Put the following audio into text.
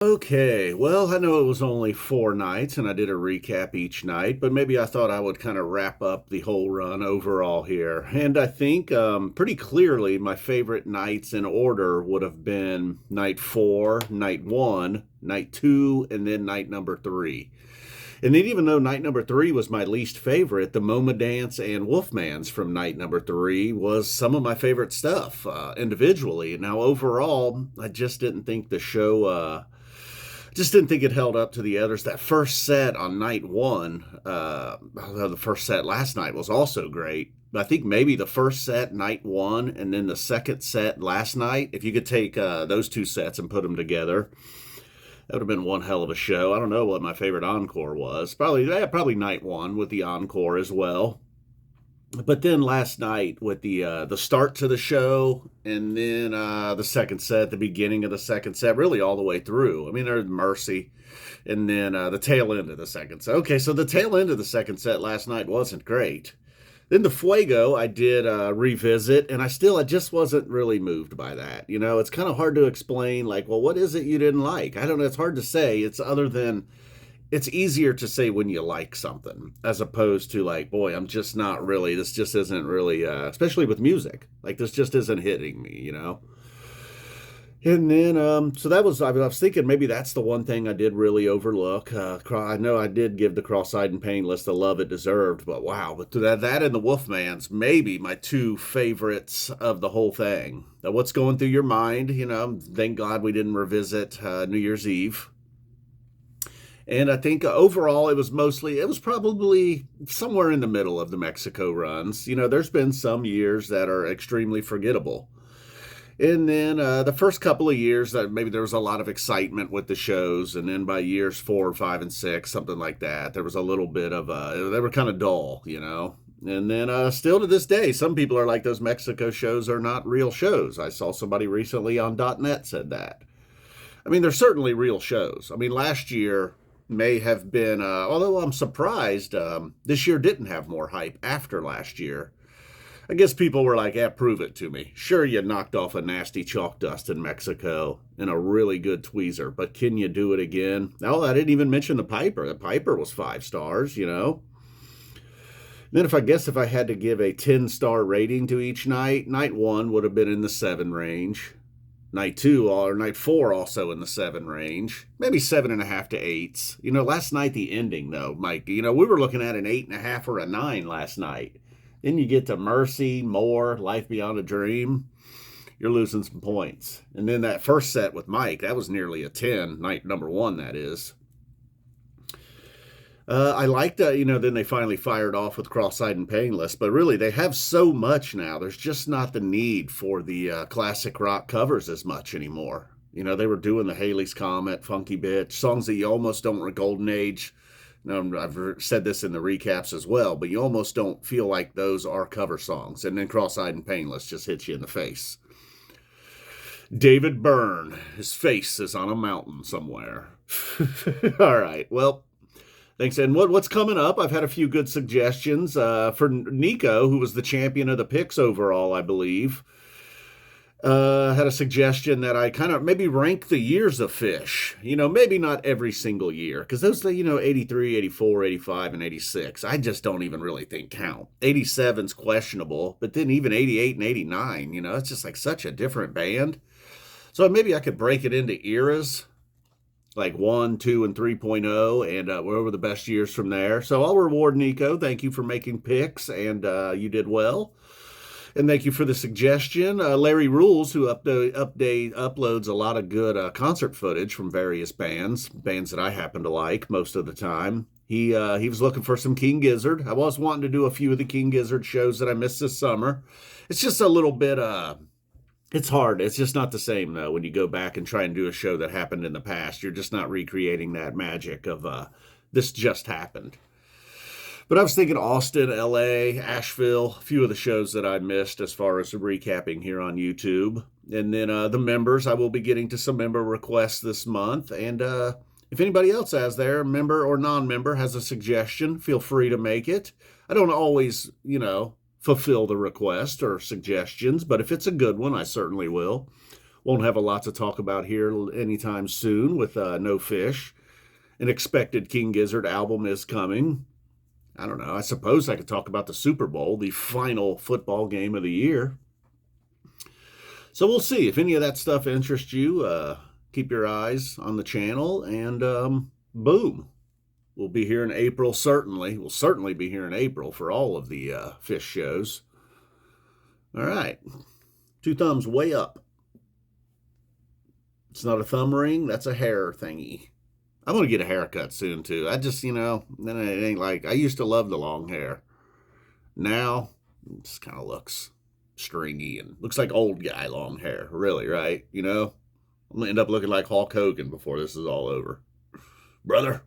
Okay, well, I know it was only 4 nights and I did a recap each night, but maybe I thought I would kind of wrap up the whole run overall here. And I think pretty clearly my favorite nights in order would have been night four, night one, night two, and then night number three. And then even though night number three was my least favorite, the MoMA Dance and Wolfman's from night number three was some of my favorite stuff individually. Now, overall, I just didn't think it held up to the others. That first set on night one, although the first set last night was also great. I think maybe the first set, night one, and then the second set last night, if you could take those two sets and put them together, that would have been one hell of a show. I don't know what my favorite encore was. Probably night one with the encore as well. But then last night with the start to the show and then the second set, the beginning of the second set, really all the way through. I mean, there's Mercy, and then the tail end of the second set. Okay, so the tail end of the second set last night wasn't great. Then the Fuego I did revisit, and I just wasn't really moved by that. It's kind of hard to explain. Like, well, what is it you didn't like? I don't know. It's hard to say. It's easier to say when you like something as opposed to like, boy, I'm just not really, this just isn't really, especially with music, like this just isn't hitting me. And then, so I was thinking maybe that's the one thing I did really overlook. I know I did give the Cross-Eyed and Painless the love it deserved, but wow, but that and the Wolfman's maybe my two favorites of the whole thing. Now, what's going through your mind? Thank God we didn't revisit New Year's Eve. And I think overall, it was probably somewhere in the middle of the Mexico runs. There's been some years that are extremely forgettable. And then the first couple of years, that maybe there was a lot of excitement with the shows. And then by years 4, 5, and 6, something like that, there was a little bit of, they were kind of dull. And then still to this day, some people are like, those Mexico shows are not real shows. I saw somebody recently on .net said that. I mean, they're certainly real shows. I mean, last year may have been, although I'm surprised this year didn't have more hype after last year. I guess people were like, yeah, prove it to me. Sure, you knocked off a nasty chalk dust in Mexico and a really good tweezer, but can you do it again? Oh, I didn't even mention the Piper. The Piper was 5 stars. Then if I had to give a 10-star rating to each night one would have been in the 7 range. Night two or night four also in the 7 range, maybe 7.5 to 8s. Last night the ending though, Mike. We were looking at an 8.5 or a 9 last night. Then you get to Mercy, More, Life Beyond a Dream. You're losing some points. And then that first set with Mike, that was nearly a 10. Night number one, that is. I liked that, then they finally fired off with Cross-Eyed and Painless, but really they have so much now. There's just not the need for the classic rock covers as much anymore. They were doing the Haley's Comet, Funky Bitch, songs that you almost don't, Golden Age. I've said this in the recaps as well, but you almost don't feel like those are cover songs. And then Cross-Eyed and Painless just hits you in the face. David Byrne, his face is on a mountain somewhere. All right, well, thanks. And what's coming up? I've had a few good suggestions for Nico, who was the champion of the picks overall, I believe. Had a suggestion that I kind of maybe rank the years of Phish. Maybe not every single year, because those, 83, 84, 85, and 86, I just don't even really think count. 87's questionable, but then even 88 and 89, it's just like such a different band. So maybe I could break it into eras, like 1, 2, and 3.0, and we're over the best years from there. So I'll reward Nico. Thank you for making picks, and you did well. And thank you for the suggestion. Larry Rules, who uploads a lot of good concert footage from various bands that I happen to like most of the time. He was looking for some King Gizzard. I was wanting to do a few of the King Gizzard shows that I missed this summer. It's just a little bit, it's hard. It's just not the same, though, when you go back and try and do a show that happened in the past. You're just not recreating that magic of this just happened. But I was thinking Austin, LA, Asheville, a few of the shows that I missed as far as recapping here on YouTube. And then the members, I will be getting to some member requests this month. And if anybody else has their member or non-member has a suggestion, feel free to make it. I don't always, fulfill the request or suggestions, but if it's a good one, I certainly will. Won't have a lot to talk about here anytime soon with no Phish. An expected King Gizzard album is coming. I don't know. I suppose I could talk about the Super Bowl, the final football game of the year. So we'll see. If any of that stuff interests you, keep your eyes on the channel, and boom. We'll be here in April, certainly. We'll certainly be here in April for all of the Phish shows. All right. 2 thumbs way up. It's not a thumb ring. That's a hair thingy. I'm going to get a haircut soon, too. I just, then it ain't like, I used to love the long hair. Now, it just kind of looks stringy and looks like old guy long hair, really, right? I'm going to end up looking like Hulk Hogan before this is all over. Brother.